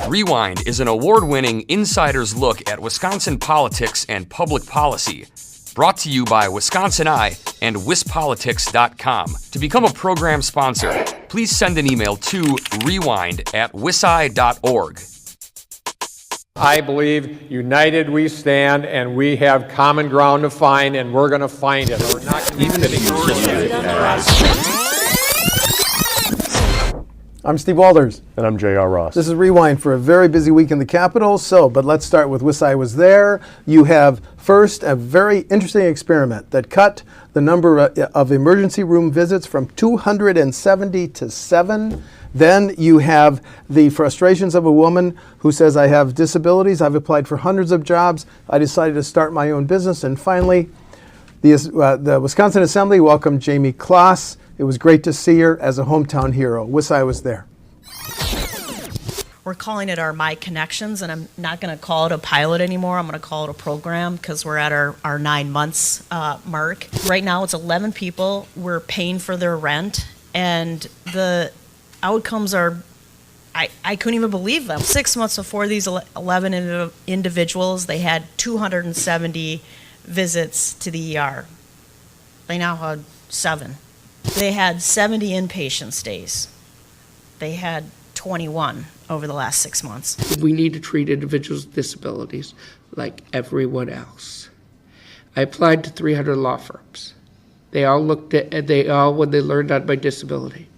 Rewind is an award-winning insider's look at Wisconsin politics and public policy. Brought to you by WisconsinEye and WisPolitics.com. To become a program sponsor, please send an email to rewind@wiseye.org. I believe united we stand, and we have common ground to find, and we're going to find it. We're not going to be sitting. I'm Steve Walders. And I'm J.R. Ross. This is Rewind for a very busy week in the Capitol. But let's start with WisConsinEye Was There. You have first a very interesting experiment that cut the number of emergency room visits from 270 to 7. Then you have the frustrations of a woman who says, I have disabilities, I've applied for hundreds of jobs, I decided to start my own business. And finally, the Wisconsin Assembly welcomed Jamie Kloss. It was great to see her as a hometown hero. WisConsinEye Was There. We're calling it our My Connections, and I'm not going to call it a pilot anymore. I'm going to call it a program because we're at our 9 months mark. Right now it's 11 people. We're paying for their rent, and the outcomes are, I couldn't even believe them. 6 months before these 11 individuals, they had 270 visits to the ER. They now had 7. They had 70 inpatient stays. They had 21 over the last 6 months. We need to treat individuals with disabilities like everyone else. I applied to 300 law firms. They all when they learned about my disability,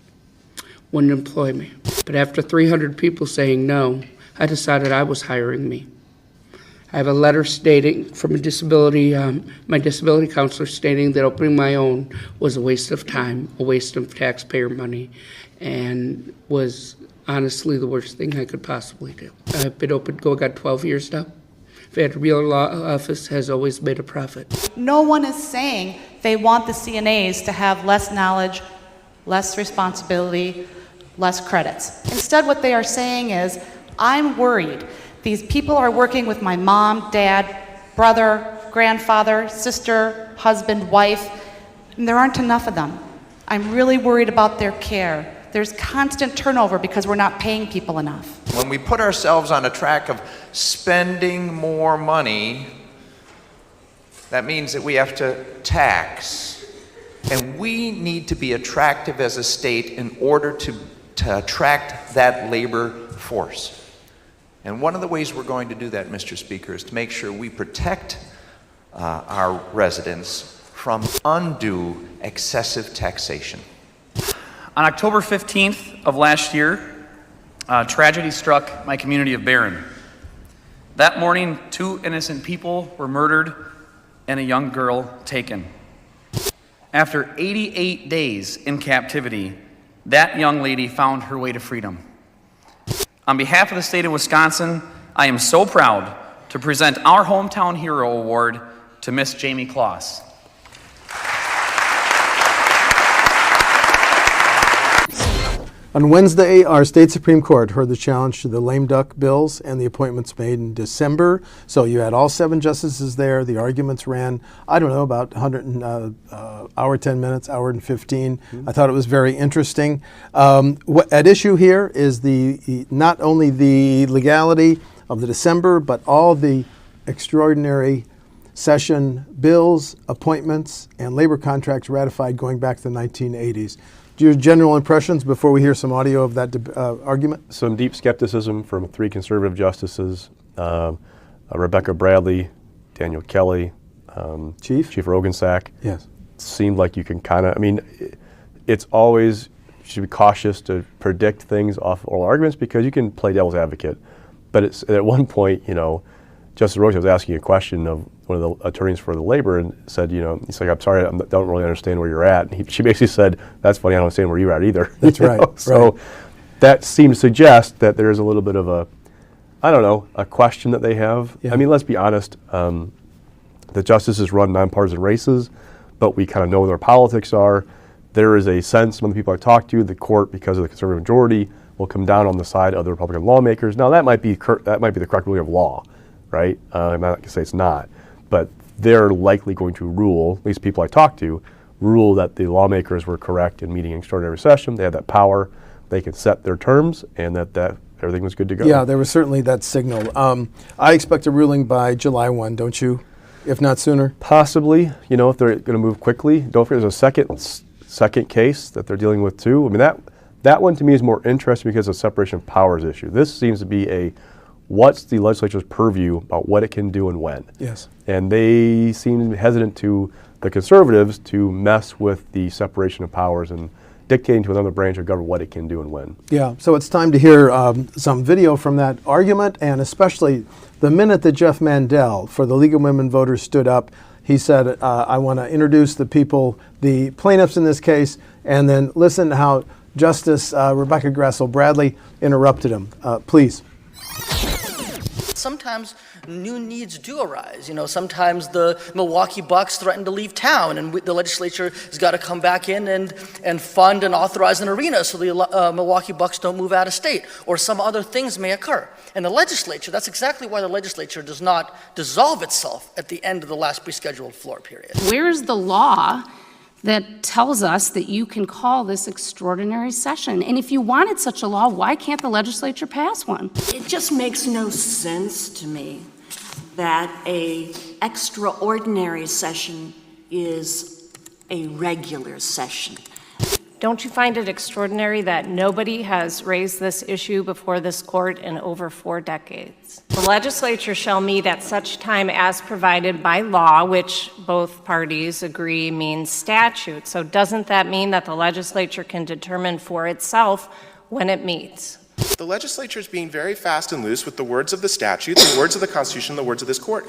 wouldn't employ me. But after 300 people saying no, I decided I was hiring me. I have a letter stating from my disability counselor stating that opening my own was a waste of time, a waste of taxpayer money, and was honestly the worst thing I could possibly do. I've been open, got 12 years now. I've had a real law office, has always made a profit. No one is saying they want the CNAs to have less knowledge, less responsibility, less credits. Instead, what they are saying is, I'm worried. These people are working with my mom, dad, brother, grandfather, sister, husband, wife, and there aren't enough of them. I'm really worried about their care. There's constant turnover because we're not paying people enough. When we put ourselves on a track of spending more money, that means that we have to tax. And we need to be attractive as a state in order to attract that labor force. And one of the ways we're going to do that, Mr. Speaker, is to make sure we protect our residents from undue excessive taxation. On October 15th of last year, tragedy struck my community of Barron. That morning, 2 innocent people were murdered and a young girl taken. After 88 days in captivity, that young lady found her way to freedom. On behalf of the state of Wisconsin, I am so proud to present our Hometown Hero Award to Miss Jamie Kloss. On Wednesday, our state Supreme Court heard the challenge to the lame duck bills and the appointments made in December. So you had all 7 justices there. The arguments ran, I don't know, about 10 minutes, hour and 15. I thought it was very interesting. At issue here is not only the legality of the December, but all the extraordinary session bills, appointments, and labor contracts ratified going back to the 1980s. Your general impressions before we hear some audio of that argument? Some deep skepticism from 3 conservative justices, Rebecca Bradley, Daniel Kelly, Chief Rogensack. Yes. Seemed like you can kind of, it's always, you should be cautious to predict things off oral arguments because you can play devil's advocate. But it's at one point, Justice Rogensack was asking a question of one of the attorneys for the labor and said, he's like, I'm sorry, I don't really understand where you're at. And she basically said, that's funny, I don't understand where you're at either. That's right. So that seems to suggest that there's a little bit of a question that they have. Yeah. Let's be honest, the justices run nonpartisan races, but we kind of know what their politics are. There is a sense among the people I talk to, the court, because of the conservative majority, will come down on the side of the Republican lawmakers. Now that might be the correct ruling of law, right? I'm not going to say it's not. But they're likely going to rule, at least people I talk to, rule that the lawmakers were correct in meeting an extraordinary session. They have that power. They can set their terms, and that everything was good to go. Yeah, there was certainly that signal. I expect a ruling by July 1, don't you? If not sooner? Possibly, if they're going to move quickly. Don't forget there's a second case that they're dealing with too. I mean, that one to me is more interesting because of the separation of powers issue. This seems to be what's the legislature's purview about what it can do and when. Yes. And they seem hesitant to the conservatives to mess with the separation of powers and dictating to another branch of government what it can do and when. Yeah, so it's time to hear some video from that argument, and especially the minute that Jeff Mandel for the League of Women Voters stood up, he said, I want to introduce the people, the plaintiffs in this case, and then listen to how Justice Rebecca Grassel-Bradley interrupted him. Please. Sometimes new needs do arise. Sometimes the Milwaukee Bucks threaten to leave town, and the legislature has got to come back in and fund and authorize an arena so the Milwaukee Bucks don't move out of state, or some other things may occur. And the legislature, that's exactly why the legislature does not dissolve itself at the end of the last pre-scheduled floor period. Where is the law that tells us that you can call this extraordinary session? And if you wanted such a law, why can't the legislature pass one? It just makes no sense to me that a extraordinary session is a regular session. Don't you find it extraordinary that nobody has raised this issue before this court in over 4 decades? The legislature shall meet at such time as provided by law, which both parties agree means statute. So doesn't that mean that the legislature can determine for itself when it meets? The legislature is being very fast and loose with the words of the statute, the words of the Constitution, the words of this court.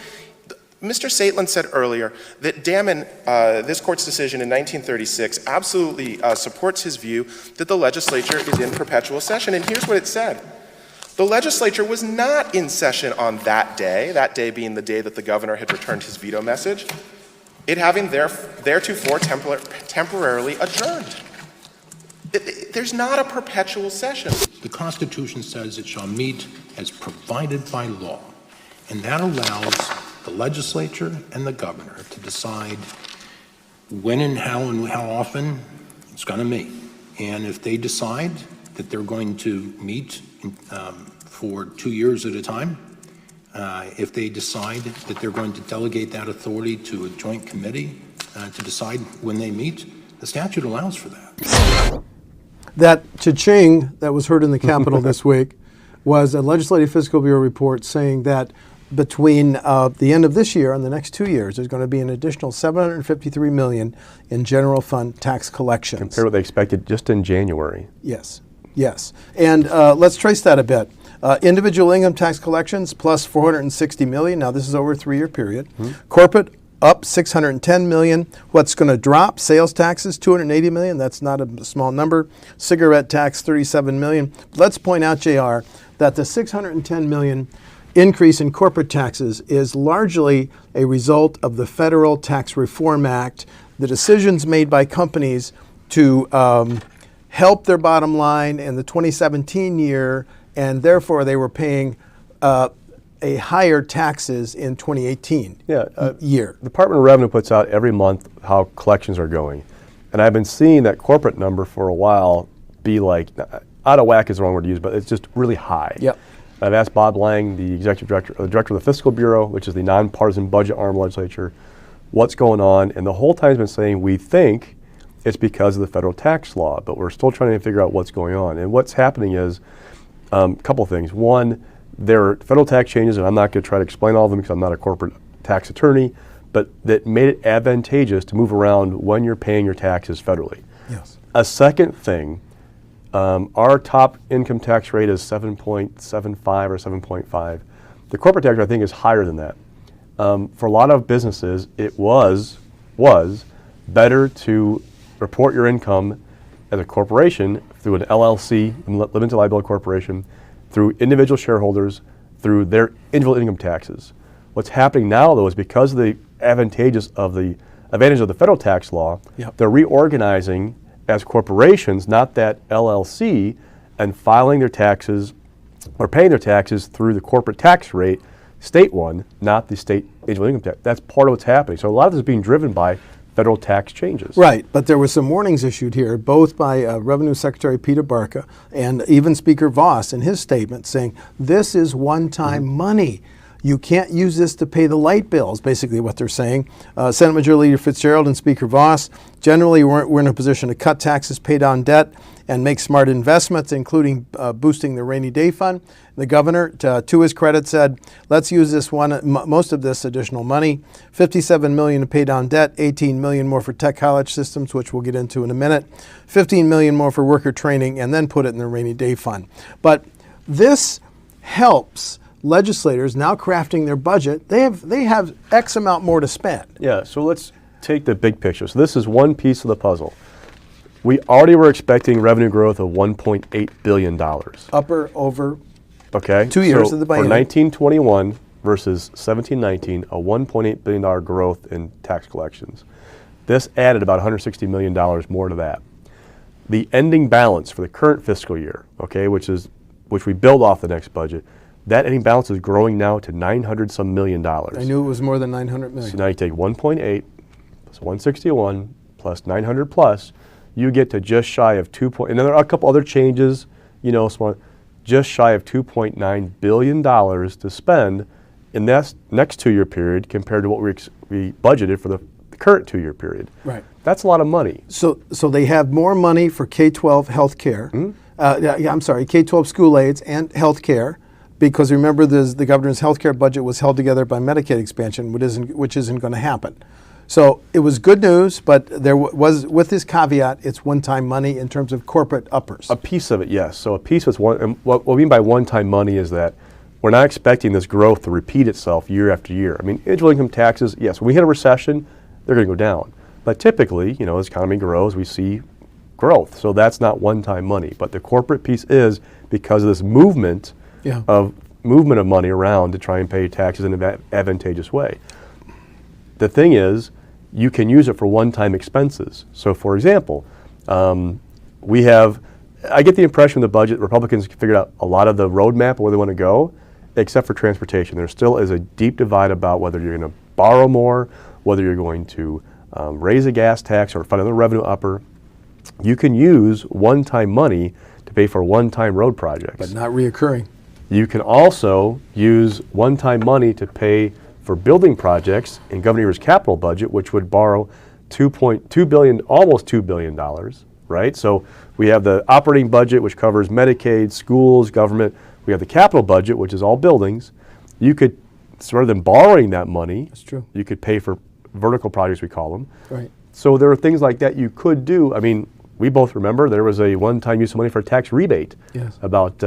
Mr. Saitlin said earlier that Damon, this court's decision in 1936, absolutely supports his view that the legislature is in perpetual session. And here's what it said. The legislature was not in session on that day being the day that the governor had returned his veto message, it having theretofore temporarily adjourned. There's not a perpetual session. The Constitution says it shall meet as provided by law, and that allows the legislature and the governor to decide when and how often it's going to meet. And if they decide that they're going to meet for 2 years at a time, if they decide that they're going to delegate that authority to a joint committee to decide when they meet, the statute allows for that. That cha-ching that was heard in the Capitol this week was a Legislative Fiscal Bureau report saying that between the end of this year and the next 2 years, there's going to be an additional $753 million in general fund tax collections. Compared to what they expected just in January. Yes, yes. And let's trace that a bit. Individual income tax collections plus $460 million. Now, this is over a 3-year period. Mm-hmm. Corporate up $610 million. What's going to drop? Sales taxes, $280 million. That's not a small number. Cigarette tax, $37 million. Let's point out, JR, that the $610 million increase in corporate taxes is largely a result of the Federal Tax Reform Act, the decisions made by companies to help their bottom line in the 2017 year, and therefore they were paying a higher taxes in 2018 year. The Department of Revenue puts out every month how collections are going. And I've been seeing that corporate number for a while be like, out of whack is the wrong word to use, but it's just really high. Yep. I've asked Bob Lang, the executive director, the director of the Fiscal Bureau, which is the nonpartisan budget arm of the legislature, what's going on. And the whole time he's been saying, we think it's because of the federal tax law, but we're still trying to figure out what's going on. And what's happening is a couple things. One, there are federal tax changes, and I'm not going to try to explain all of them because I'm not a corporate tax attorney, but that made it advantageous to move around when you're paying your taxes federally. Yes. A second thing, our top income tax rate is 7.75 or 7.5. The corporate tax rate, I think, is higher than that. For a lot of businesses, it was better to report your income as a corporation through an LLC, limited liability corporation, through individual shareholders, through their individual income taxes. What's happening now, though, is because of the advantage of the federal tax law, they're reorganizing as corporations, not that LLC, and filing their taxes or paying their taxes through the corporate tax rate, state one, not the state individual income tax. That's part of what's happening. So a lot of this is being driven by federal tax changes. Right, but there were some warnings issued here, both by Revenue Secretary Peter Barca and even Speaker Voss in his statement saying, this is one-time money. You can't use this to pay the light bills, basically what they're saying. Senate Majority Leader Fitzgerald and Speaker Voss, generally we're in a position to cut taxes, pay down debt, and make smart investments, including boosting the rainy day fund. The governor, to his credit, said, let's use this most of this additional money, $57 million to pay down debt, $18 million more for tech college systems, which we'll get into in a minute, $15 million more for worker training, and then put it in the rainy day fund. But this helps legislators now crafting their budget. They have X amount more to spend. Yeah, so let's take the big picture. So this is one piece of the puzzle. We already were expecting revenue growth of $1.8 billion. Upper over okay, 2 years so of the for biennium. 1921 versus 1719, a $1.8 billion growth in tax collections. This added about $160 million more to that. The ending balance for the current fiscal year, okay, which we build off the next budget, that ending balance is growing now to $900-some million. I knew it was more than 900 million. So now you take 1.8 plus 161 plus 900 plus, you get to just shy of and then there are a couple other changes, small, just shy of $2.9 billion to spend in this next 2-year period compared to what we budgeted for the current 2-year period. Right. That's a lot of money. So they have more money for K-12 health care. K-12 school aids and health care. Because remember, the governor's health care budget was held together by Medicaid expansion, which isn't going to happen. So it was good news, but there was, with this caveat, it's one-time money in terms of corporate uppers. A piece of it, yes. So a piece of one, and what we mean by one-time money is that we're not expecting this growth to repeat itself year after year. I mean, individual income taxes, yes, when we hit a recession, they're going to go down. But typically, as the economy grows, we see growth. So that's not one-time money. But the corporate piece is because of this movement of money around to try and pay taxes in an advantageous way. The thing is, you can use it for one-time expenses. So for example, I get the impression the budget, Republicans figured out a lot of the roadmap where they want to go, except for transportation. There still is a deep divide about whether you're going to borrow more, whether you're going to raise a gas tax or find another revenue upper. You can use one-time money to pay for one-time road projects. But not reoccurring. You can also use one-time money to pay for building projects in Governor Evers' capital budget, which would borrow $2.2 billion, almost $2 billion, right? So we have the operating budget, which covers Medicaid, schools, government. We have the capital budget, which is all buildings. You could, rather than borrowing that money, that's true, you could pay for vertical projects, we call them. Right. So there are things like that you could do. I mean, we both remember there was a one-time use of money for a tax rebate about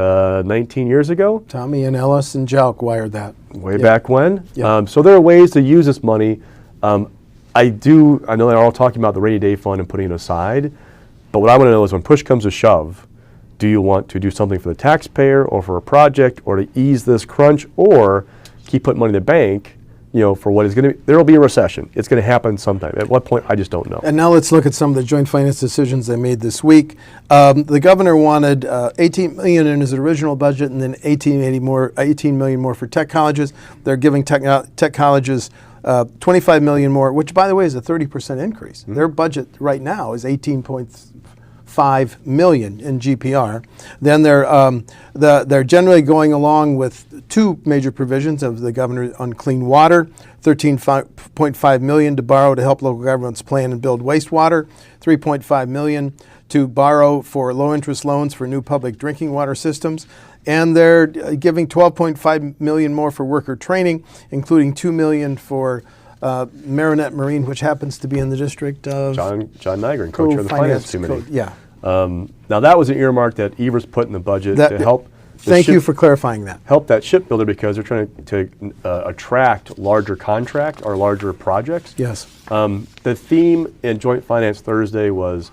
19 years ago. Tommy and Ellis and Jalk wired that. Way back when. Yeah. So there are ways to use this money. I know they're all talking about the rainy day fund and putting it aside, but what I want to know is when push comes to shove, do you want to do something for the taxpayer or for a project or to ease this crunch or keep putting money in the bank for what is going to be, there will be a recession. It's going to happen sometime. At what point, I just don't know. And now let's look at some of the joint finance decisions they made this week. The governor wanted $18 million in his original budget and then $18 million more for tech colleges. They're giving tech colleges $25 million more, which, by the way, is a 30% increase. Mm-hmm. Their budget right now is $18.5 million in GPR. Then they're generally going along with two major provisions of the governor on clean water, $13.5 million to borrow to help local governments plan and build wastewater, $3.5 million to borrow for low-interest loans for new public drinking water systems, and they're giving $12.5 million more for worker training, including $2 million for Marinette Marine, which happens to be in the district of John Nygren, co-chair of the Finance Committee. Now that was an earmark that Evers put in the budget to help. Thank you for clarifying that. Help that shipbuilder because they're trying to attract larger contract or larger projects. Yes. The theme in Joint Finance Thursday was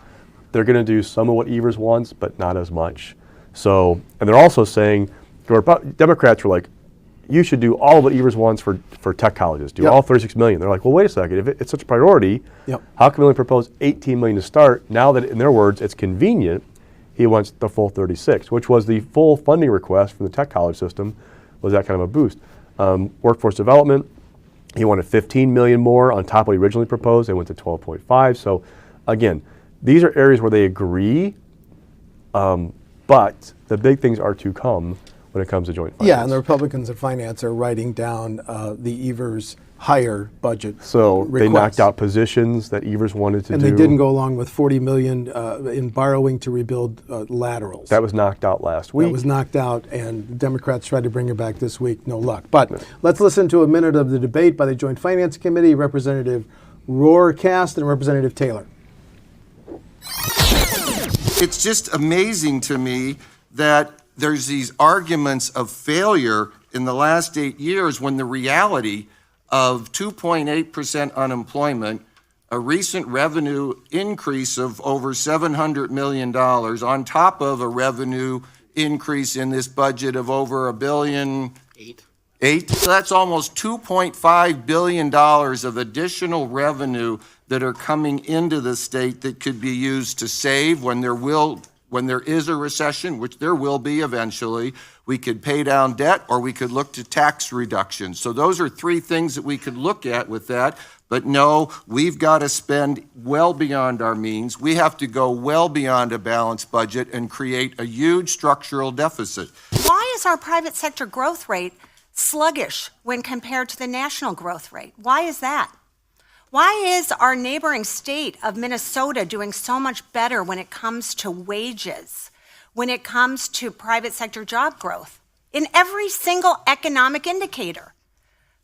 they're going to do some of what Evers wants, but not as much. So, and they're also saying, Democrats were like, you should do all of what Evers wants for tech colleges, do all $36 million. They're like, well, wait a second, if it's such a priority, how can we only propose $18 million to start? Now that, in their words, it's convenient, he wants the full 36, which was the full funding request from the tech college system, was that kind of a boost. Workforce development, He wanted 15 million more on top of what he originally proposed. They went to 12.5. So again, these are areas where they agree, but the big things are to come when it comes to joint finance. Yeah, and the Republicans in finance are writing down the Evers higher budget So requests. they knocked out positions that Evers wanted to do. And they didn't go along with $40 million in borrowing to rebuild laterals. That was knocked out last week. That was knocked out, and the Democrats tried to bring it back this week. No luck. But let's listen to a minute of the debate by the Joint Finance Committee, Representative Rohrcast and Representative Taylor. It's just amazing to me that there's these arguments of failure in the last 8 years when the reality of 2.8% unemployment, a recent revenue increase of over $700 million on top of a revenue increase in this budget of over $1 billion. Eight. So that's almost $2.5 billion of additional revenue that are coming into the state that could be used to save when there is a recession, which there will be eventually. We could pay down debt, or we could look to tax reductions. So those are three things that we could look at with that. But no, we've got to spend well beyond our means. We have to go well beyond a balanced budget and create a huge structural deficit. Why is our private sector growth rate sluggish when compared to the national growth rate? Why is that? Why is our neighboring state of Minnesota doing so much better when it comes to wages, when it comes to private sector job growth, in every single economic indicator?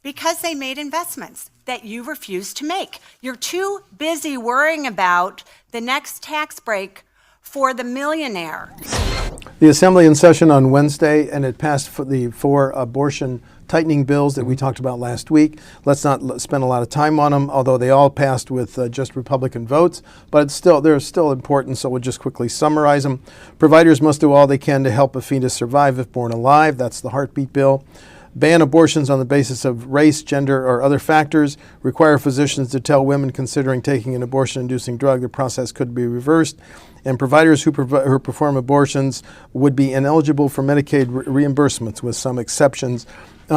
Because they made investments that you refuse to make. You're too busy worrying about the next tax break for the millionaire. The Assembly in session on Wednesday, and it passed for the four abortion tightening bills that we talked about last week. Let's not spend a lot of time on them, although they all passed with just Republican votes. But they're still important, so we'll just quickly summarize them. Providers must do all they can to help a fetus survive if born alive. That's the heartbeat bill. Ban abortions on the basis of race, gender, or other factors. Require physicians to tell women considering taking an abortion-inducing drug the process could be reversed. And providers who perform abortions would be ineligible for Medicaid reimbursements with some exceptions.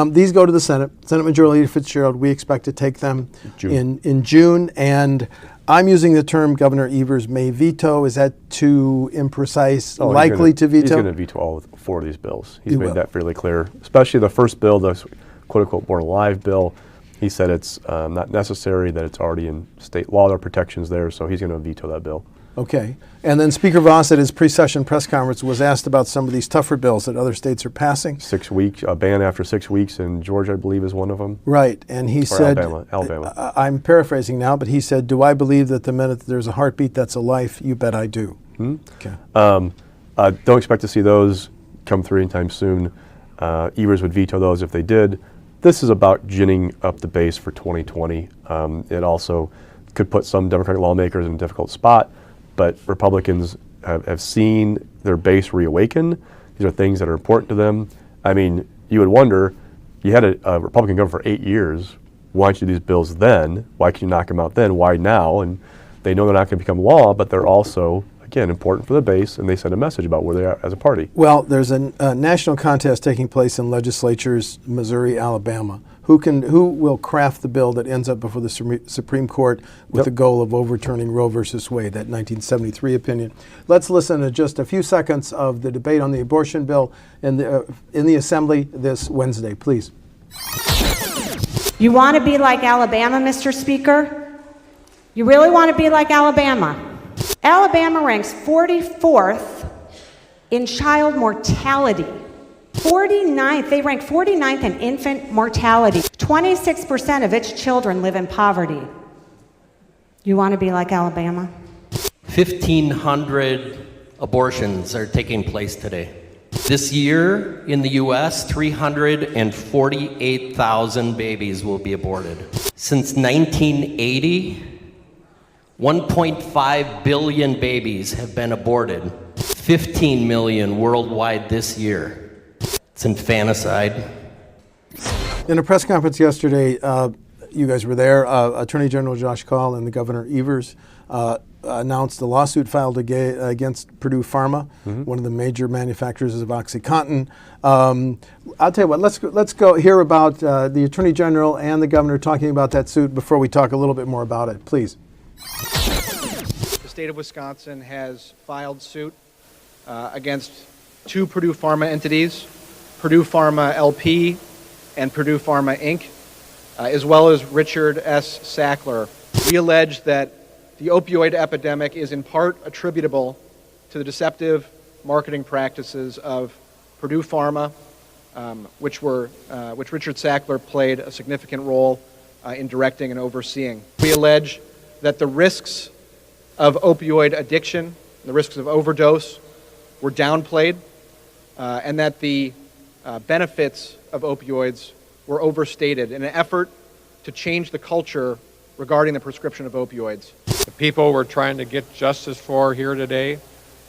These go to the Senate. Senate Majority Leader Fitzgerald, we expect to take them in June. And I'm using the term Governor Evers may veto. Is that too imprecise? Likely to veto? He's going to veto all four of these bills. He's made that fairly clear, especially the first bill, the quote-unquote born alive bill. He said it's not necessary, that it's already in state law, there are protections there, so he's going to veto that bill. Okay. And then Speaker Voss at his pre-session press conference was asked about some of these tougher bills that other states are passing. 6 weeks, a ban after 6 weeks in Georgia, I believe, is one of them. Right. And he said, Alabama. I'm paraphrasing now, but he said, do I believe that the minute there's a heartbeat, that's a life? You bet I do. Okay. Don't expect to see those come through anytime soon. Evers would veto those if they did. This is about ginning up the base for 2020. It also could put some Democratic lawmakers in a difficult spot. But Republicans have seen their base reawaken. These are things that are important to them. I mean, you would wonder, you had a Republican governor for 8 years. Why don't you do these bills then? Why can you knock them out then? Why now? And they know they're not going to become law, but they're also, again, important for the base, and they send a message about where they are as a party. Well, there's a national contest taking place in legislatures, Missouri, Alabama. Who will craft the bill that ends up before the Supreme Court with the goal of overturning Roe versus Wade, that 1973 opinion? Let's listen to just a few seconds of the debate on the abortion bill in the Assembly this Wednesday, please. You want to be like Alabama, Mr. Speaker? You really want to be like Alabama? Alabama ranks 44th in child mortality. 49th, they rank 49th in infant mortality. 26% of its children live in poverty. You want to be like Alabama? 1,500 abortions are taking place today. This year in the U.S., 348,000 babies will be aborted. Since 1980, 1.5 billion babies have been aborted. 15 million worldwide this year. It's infanticide. In a press conference yesterday, you guys were there. Attorney General Josh Kaul and the Governor Evers announced a lawsuit filed against Purdue Pharma, one of the major manufacturers of OxyContin. I'll tell you what, let's go hear about the Attorney General and the Governor talking about that suit before we talk a little bit more about it. Please. The state of Wisconsin has filed suit against two Purdue Pharma entities, Purdue Pharma LP and Purdue Pharma Inc., as well as Richard S. Sackler. We allege that the opioid epidemic is in part attributable to the deceptive marketing practices of Purdue Pharma, which Richard Sackler played a significant role in directing and overseeing. We allege that the risks of opioid addiction, the risks of overdose, were downplayed, and that the benefits of opioids were overstated in an effort to change the culture regarding the prescription of opioids. The people we're trying to get justice for here today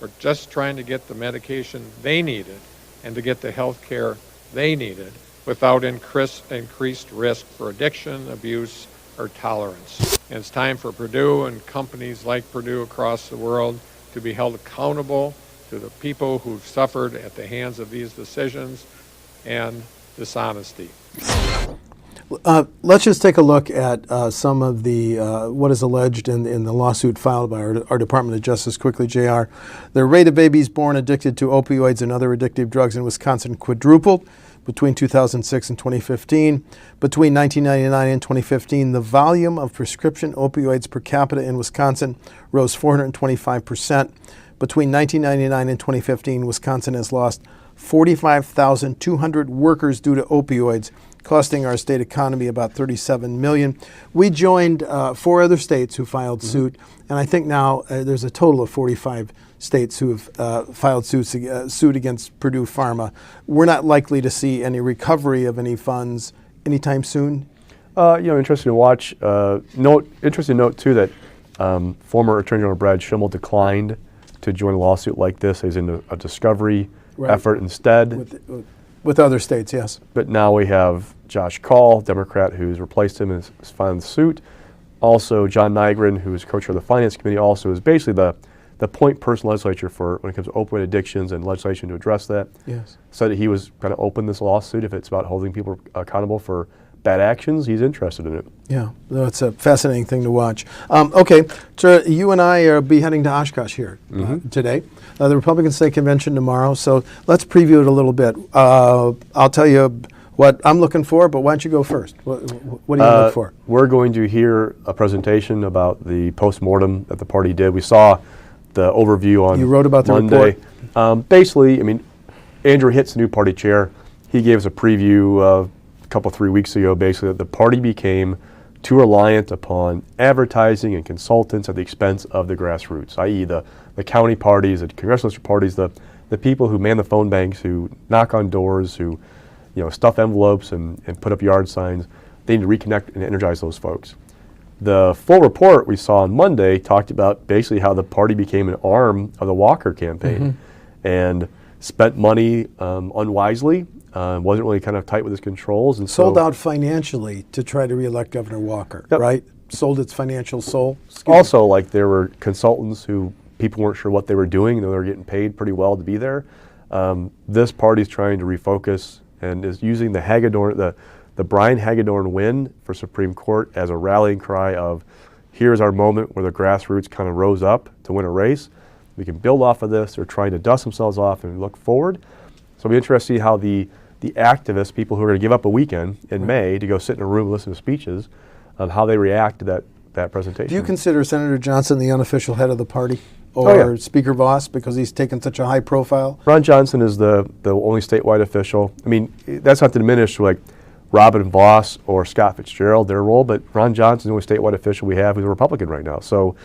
are just trying to get the medication they needed and to get the health care they needed without increased risk for addiction, abuse, or tolerance. And it's time for Purdue and companies like Purdue across the world to be held accountable to the people who've suffered at the hands of these decisions and dishonesty. Let's just take a look at some of the what is alleged in the lawsuit filed by our Department of Justice quickly, JR. The rate of babies born addicted to opioids and other addictive drugs in Wisconsin quadrupled between 2006 and 2015. Between 1999 and 2015, the volume of prescription opioids per capita in Wisconsin rose 425%. Between 1999 and 2015, Wisconsin has lost 45,200 workers due to opioids, costing our state economy about $37 million. We joined 4 other states who filed suit, and I think now there's a total of 45 states who have filed suit against Purdue Pharma. We're not likely to see any recovery of any funds anytime soon. Interesting to watch. Interesting note too that former Attorney General Brad Schimmel declined to join a lawsuit like this. He's in a discovery effort instead. With other states, yes. But now we have Josh Kaul, Democrat, who's replaced him and is filing the suit. Also, John Nygren, who is co-chair of the Finance Committee, also is basically the point person legislature for when it comes to opioid addictions and legislation to address that. Yes. Said that he was going to open this lawsuit if it's about holding people accountable for bad actions. He's interested in it. Yeah, that's a fascinating thing to watch. Okay, so you and I will be heading to Oshkosh here today. The Republican State Convention tomorrow, so let's preview it a little bit. I'll tell you what I'm looking for, but why don't you go first? What do you look for? We're going to hear a presentation about the postmortem that the party did. We saw the overview on You wrote about the Monday. report. Basically, I mean, Andrew Hitt's the new party chair. He gave us a preview a couple, 3 weeks ago, basically, that the party became too reliant upon advertising and consultants at the expense of the grassroots, i.e. the county parties, the congressional district parties, the people who man the phone banks, who knock on doors, who stuff envelopes and put up yard signs. They need to reconnect and energize those folks. The full report we saw on Monday talked about basically how the party became an arm of the Walker campaign and spent money unwisely, wasn't really kind of tight with its controls. And sold out financially to try to reelect Governor Walker, right? Sold its financial soul. Also, like there were consultants who people weren't sure what they were doing, they were getting paid pretty well to be there. This party's trying to refocus and is using the Hagedorn, the Brian Hagedorn win for Supreme Court as a rallying cry of, here's our moment where the grassroots kind of rose up to win a race. We can build off of this. They're trying to dust themselves off and look forward. So it'll be interesting to see how the activists, people who are going to give up a weekend in May to go sit in a room and listen to speeches, how they react to that presentation. Do you consider Senator Johnson the unofficial head of the party? Or Speaker Voss, because he's taken such a high profile? Ron Johnson is the only statewide official. I mean, that's not to diminish like Robin Voss or Scott Fitzgerald, their role, but Ron Johnson is the only statewide official we have who's a Republican right now. So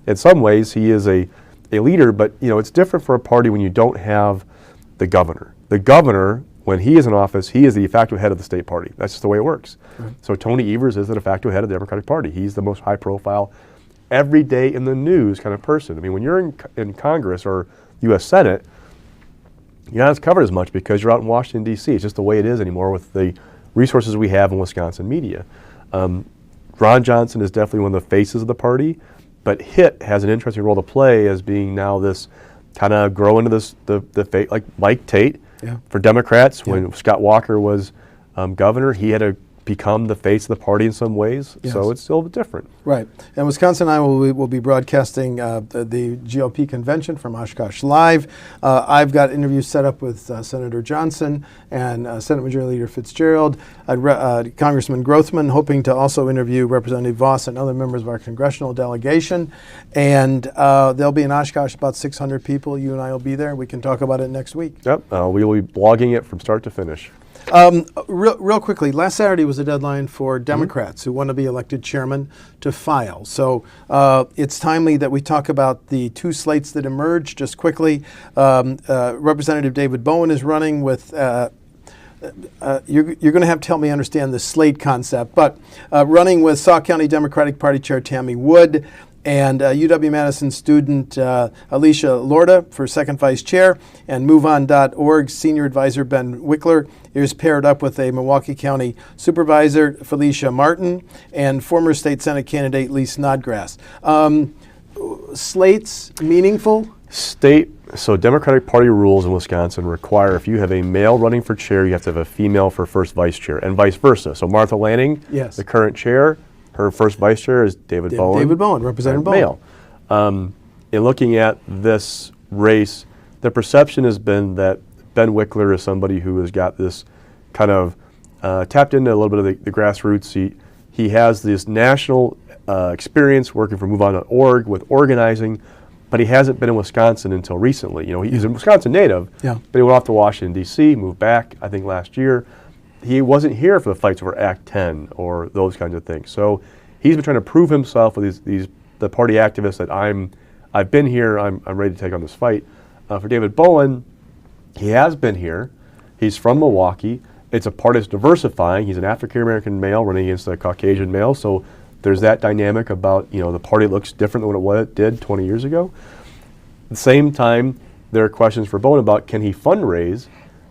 in some ways, he is a leader, but it's different for a party when you don't have the governor. The governor, when he is in office, he is the de facto head of the state party. That's just the way it works. So Tony Evers is the de facto head of the Democratic Party. He's the most high profile, every day in the news kind of person. I mean, when you're in Congress or U.S. Senate, you're not as covered as much because you're out in Washington, D.C. It's just the way it is anymore with the resources we have in Wisconsin media. Ron Johnson is definitely one of the faces of the party, but Hitt has an interesting role to play as being now this kind of grow into this the fate like Mike Tate for Democrats. When Scott Walker was governor, he had to become the face of the party in some ways. So it's still different. Right. And WisconsinEye will be broadcasting the GOP convention from Oshkosh Live. I've got interviews set up with Senator Johnson and Senate Majority Leader Fitzgerald, Congressman Grothman, hoping to also interview Representative Voss and other members of our congressional delegation. And there'll be in Oshkosh about 600 people. You and I will be there. We can talk about it next week. Yep. We will be blogging it from start to finish. Real quickly, last Saturday was the deadline for Democrats who want to be elected chairman to file. So it's timely that we talk about the two slates that emerged just quickly. Representative David Bowen is running with, you're going to have to help me understand the slate concept, but running with Sauk County Democratic Party Chair Tammy Wood, and UW-Madison student Alicia Lorda for second vice chair, and MoveOn.org senior advisor Ben Wikler is paired up with a Milwaukee County supervisor, Felicia Martin, and former state Senate candidate Lee Snodgrass. Slates meaningful? So Democratic Party rules in Wisconsin require if you have a male running for chair, you have to have a female for first vice chair, and vice versa. So Martha Lanning, the current chair, her first vice chair is David Bowen. David Bowen, Representative Bowen. Male. In looking at this race, the perception has been that Ben Wikler is somebody who has got this kind of tapped into a little bit of the grassroots. He has this national experience working for MoveOn.org with organizing, but he hasn't been in Wisconsin until recently. You know, he's a Wisconsin native, but he went off to Washington, D.C., moved back, I think, last year. He wasn't here for the fights over Act 10 or those kinds of things. So he's been trying to prove himself with the party activists that I've been here, I'm ready to take on this fight. For David Bowen, he has been here. He's from Milwaukee. It's a party that's diversifying. He's an African-American male running against a Caucasian male. So there's that dynamic about, the party looks different than what it did 20 years ago. At the same time, there are questions for Bowen about can he fundraise,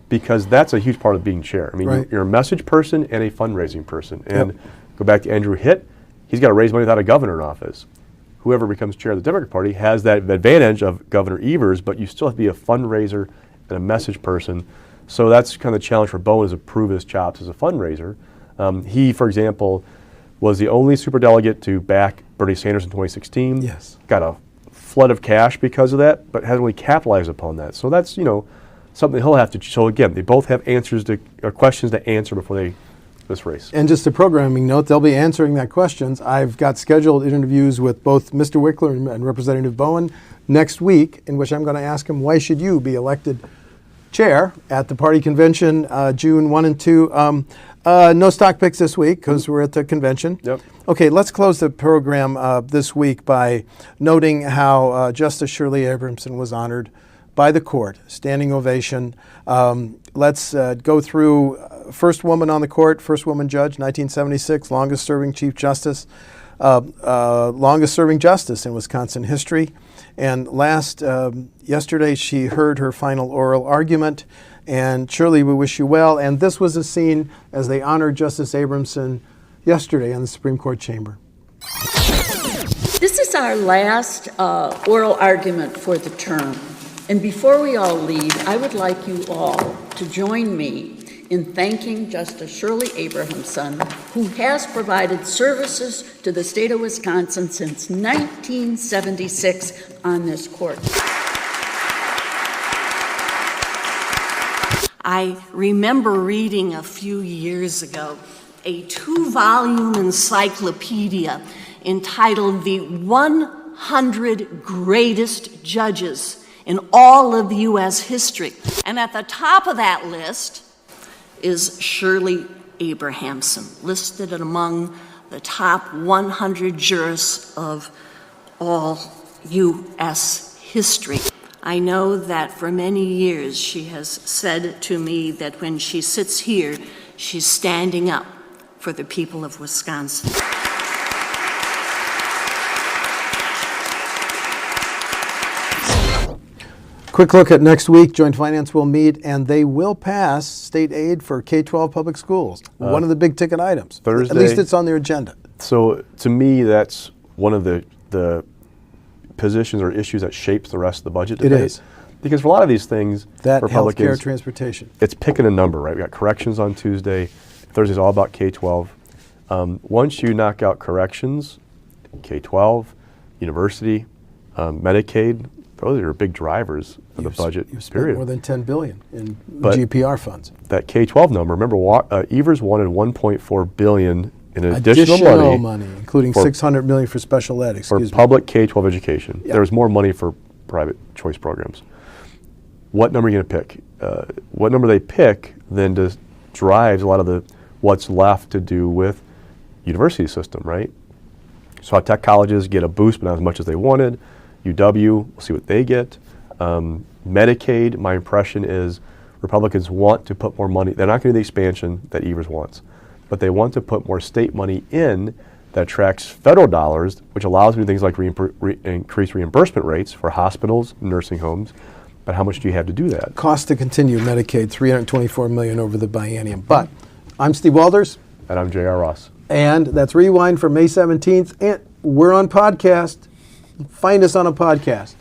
because that's a huge part of being chair. I mean, you're a message person and a fundraising person. And go back to Andrew Hitt, he's got to raise money without a governor in office. Whoever becomes chair of the Democratic Party has that advantage of Governor Evers, but you still have to be a fundraiser and a message person. So that's kind of the challenge for Bowen, is to prove his chops as a fundraiser. He, for example, was the only superdelegate to back Bernie Sanders in 2016. Got a flood of cash because of that, but hasn't really capitalized upon that. So that's, something he'll have to. So again, they both have questions to answer before this race. And just a programming note, they'll be answering that questions. I've got scheduled interviews with both Mr. Wikler and Representative Bowen next week, in which I'm going to ask him, why should you be elected chair at the party convention June 1 and 2? No stock picks this week because we're at the convention. Okay, let's close the program this week by noting how Justice Shirley Abrahamson was honored by the court, standing ovation. Let's go through first woman on the court, first woman judge, 1976, longest serving Chief Justice, longest serving justice in Wisconsin history. And yesterday she heard her final oral argument. And Shirley, we wish you well. And this was a scene as they honored Justice Abrahamson yesterday in the Supreme Court chamber. This is our last oral argument for the term. And before we all leave, I would like you all to join me in thanking Justice Shirley Abrahamson, who has provided services to the state of Wisconsin since 1976 on this court. I remember reading a few years ago a 2-volume encyclopedia entitled The 100 Greatest Judges in all of U.S. history. And at the top of that list is Shirley Abrahamson, listed among the top 100 jurists of all U.S. history. I know that for many years she has said to me that when she sits here, she's standing up for the people of Wisconsin. Quick look at next week. Joint Finance will meet, and they will pass state aid for K-12 public schools. One of the big ticket items. Thursday. At least it's on their agenda. So to me, that's one of the positions or issues that shapes the rest of the budget debate. It is. Because for a lot of these things, That Republicans, healthcare, transportation. it's picking a number, right? We got corrections on Tuesday. Thursday's all about K-12. Once you knock out corrections, K-12, university, Medicaid, those are big drivers of the budget. You've spent period. more than $10 billion in But GPR funds. That K-12 number, remember, Evers wanted $1.4 billion in additional money, including for- $600 million for special ed. for public K-12 education. Yeah. There was more money for private choice programs. What number are you going to pick? What number they pick then drives a lot of what's left to do with university system, right? So our tech colleges get a boost, but not as much as they wanted. UW, we'll see what they get. Medicaid, my impression is Republicans want to put more money. They're not going to do the expansion that Evers wants, but they want to put more state money in that tracks federal dollars, which allows them to do things like increase reimbursement rates for hospitals, nursing homes. But how much do you have to do that? Cost to continue Medicaid, $324 million over the biennium. But I'm Steve Walders. And I'm J.R. Ross. And that's Rewind for May 17th. And we're on podcast. Find us on a podcast.